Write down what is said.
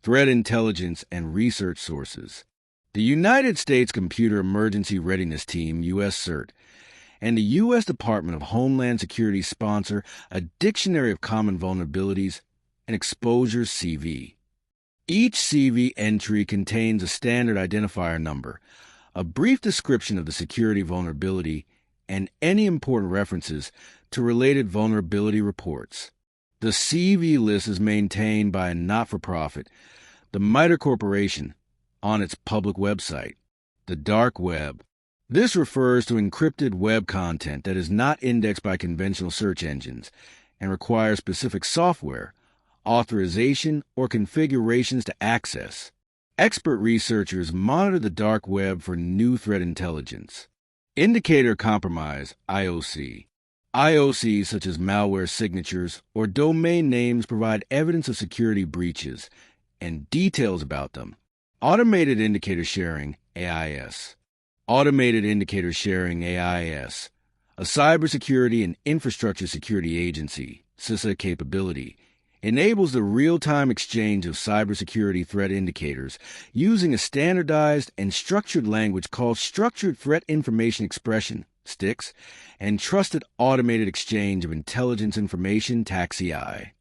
threat intelligence, and research sources. The United States Computer Emergency Readiness Team, U.S. CERT, and the U.S. Department of Homeland Security sponsor a Dictionary of Common Vulnerabilities and Exposures CVE. Each CVE entry contains a standard identifier number, a brief description of the security vulnerability, and any important references to related vulnerability reports. The CVE list is maintained by a not-for-profit, the MITRE Corporation, on its public website, the dark web. This refers to encrypted web content that is not indexed by conventional search engines and requires specific software, authorization, or configurations to access. Expert researchers monitor the dark web for new threat intelligence. Indicator compromise, IOC. IOCs such as malware signatures or domain names provide evidence of security breaches and details about them. Automated indicator sharing, AIS. Automated indicator sharing, AIS, a cybersecurity and infrastructure security agency, CISA capability, enables the real-time exchange of cybersecurity threat indicators using a standardized and structured language called Structured Threat Information Expression, STIX, and Trusted Automated Exchange of Intelligence Information, TAXII.